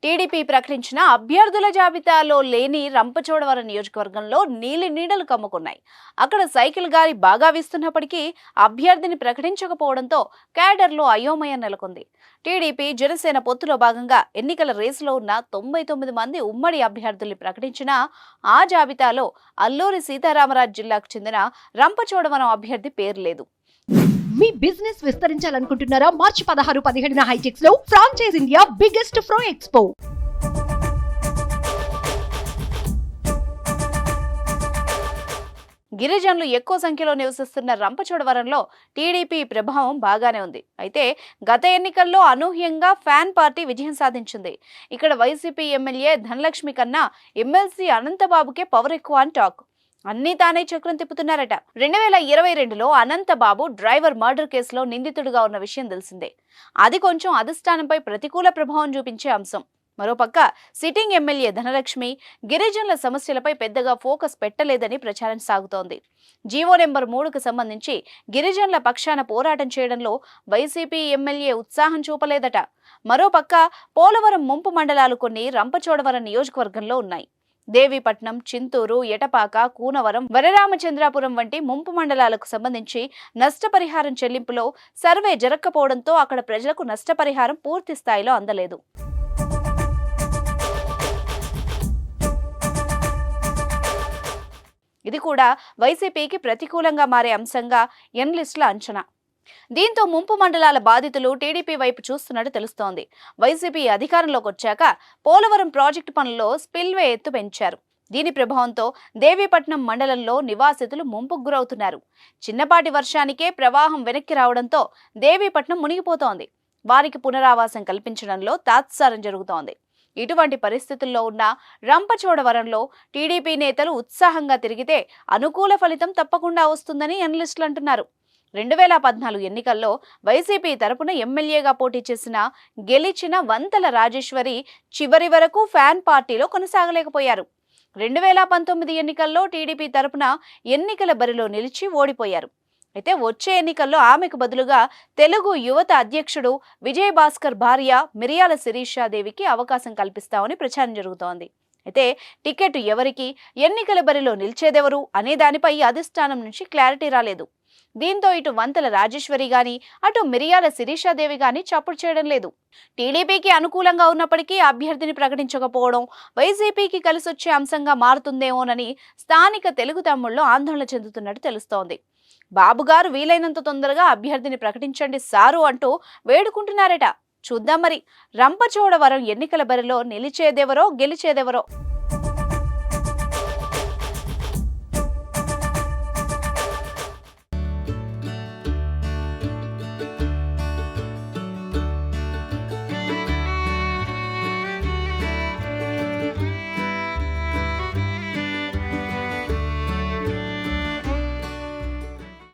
TDP ప్రకటించిన అభ్యర్థుల జాబితాలో లేని రంపచోడవరం నియోజకవర్గంలో నీలి నీడలు కమ్ముకున్నాయి. అక్కడ సైకిల్ గాలి బాగా వీస్తున్నప్పటికీ అభ్యర్థిని ప్రకటించకపోవడంతో క్యాడర్లో అయోమయం నెలకొంది. టీడీపీ జనసేన పొత్తులో భాగంగా ఎన్నికల రేసులో ఉన్న 99 మంది ఉమ్మడి అభ్యర్థుల్ని ప్రకటించినా ఆ జాబితాలో అల్లూరి సీతారామరాజు జిల్లాకు చెందిన రంపచోడవరం అభ్యర్థి పేరు లేదు. మీ బిజినెస్ విస్తరించాలనుకుంటున్నారా? మార్చి 16, 17 హైటెక్స్ లో ఫ్రాంచైజ్ ఇండియా బిగ్గెస్ట్ ఫ్రో ఎక్స్పో. గిరిజనులు ఎక్కువ సంఖ్యలో నివసిస్తున్న రంపచోడవరంలో టీడీపీ ప్రభావం బాగానే ఉంది. అయితే గత ఎన్నికల్లో అనూహ్యంగా ఫ్యాన్ పార్టీ విజయం సాధించింది. ఇక్కడ వైసీపీ ఎమ్మెల్యే ధనలక్ష్మి కన్నా ఎమ్మెల్సీ అనంతబాబుకే పవర్ ఎక్కువ అని టాక్. అన్నీ తానే చక్రం తిప్పుతున్నారట. 2022లో అనంతబాబు డ్రైవర్ మర్డర్ కేసులో నిందితుడిగా ఉన్న విషయం తెలిసిందే. అది కొంచెం అధిష్టానంపై ప్రతికూల ప్రభావం చూపించే అంశం. మరోపక్క సిట్టింగ్ ఎమ్మెల్యే ధనలక్ష్మి గిరిజనుల సమస్యలపై పెద్దగా ఫోకస్ పెట్టలేదని ప్రచారం సాగుతోంది. జీవో నెంబర్ 3కు సంబంధించి గిరిజనుల పక్షాన పోరాటం చేయడంలో వైసీపీ ఎమ్మెల్యే ఉత్సాహం చూపలేదట. మరోపక్క పోలవరం ముంపు మండలాలు కొన్ని రంపచోడవరం నియోజకవర్గంలో ఉన్నాయి. దేవీపట్నం, చింతూరు, ఎటపాక, కూనవరం, వరరామచంద్రాపురం వంటి ముంపు మండలాలకు సంబంధించి నష్టపరిహారం చెల్లింపులో సర్వే జరగకపోవడంతో అక్కడ ప్రజలకు నష్టపరిహారం పూర్తి స్థాయిలో అందలేదు. ఇది కూడా వైసీపీకి ప్రతికూలంగా మారే అంశంగా ఎనలిస్టుల అంచనా. దీంతో ముంపు మండలాల బాధితులు టీడీపీ వైపు చూస్తున్నట్టు తెలుస్తోంది. వైసీపీ అధికారంలోకి వచ్చాక పోలవరం ప్రాజెక్టు పనుల్లో స్పిల్వే ఎత్తు పెంచారు. దీని ప్రభావంతో దేవీపట్నం మండలంలో నివాసితులు ముంపుకు గురవుతున్నారు. చిన్నపాటి వర్షానికే ప్రవాహం వెనక్కి రావడంతో దేవీపట్నం మునిగిపోతోంది. వారికి పునరావాసం కల్పించడంలో తాత్సారం జరుగుతోంది. ఇటువంటి పరిస్థితుల్లో ఉన్న రంపచోడవరంలో టీడీపీ నేతలు ఉత్సాహంగా తిరిగితే అనుకూల ఫలితం తప్పకుండా వస్తుందని అనలిస్టులు అంటున్నారు. 2014 ఎన్నికల్లో వైసీపీ తరపున ఎమ్మెల్యేగా పోటీ చేసిన గెలిచిన వంతల రాజేశ్వరి చివరి వరకు ఫ్యాన్ పార్టీలో కొనసాగలేకపోయారు. 2019 ఎన్నికల్లో టీడీపీ తరపున ఎన్నికల బరిలో నిలిచి ఓడిపోయారు. అయితే వచ్చే ఎన్నికల్లో ఆమెకు బదులుగా తెలుగు యువత అధ్యక్షుడు విజయభాస్కర్ భార్య మిరియాల శిరీషాదేవికి అవకాశం కల్పిస్తామని ప్రచారం జరుగుతోంది. అయితే టికెట్ ఎవరికి, ఎన్నికల బరిలో నిలిచేదెవరు అనే దానిపై అధిష్టానం నుంచి క్లారిటీ రాలేదు. దీంతో ఇటు వంతల రాజేశ్వరి గాని అటు మిరియాల శిరీషాదేవి గాని చప్పుడు చేయడం లేదు. టీడీపీకి అనుకూలంగా ఉన్నప్పటికీ అభ్యర్థిని ప్రకటించకపోవడం వైసీపీకి కలిసొచ్చే అంశంగా మారుతుందేమోనని స్థానిక తెలుగు తమ్ముళ్ళు ఆందోళన చెందుతున్నట్టు తెలుస్తోంది. బాబుగారు వీలైనంత తొందరగా అభ్యర్థిని ప్రకటించండి సారు అంటూ వేడుకుంటున్నారట. చూద్దాం మరి రంపచోడవరం ఎన్నికల బరిలో నిలిచేదెవరో గెలిచేదెవరో.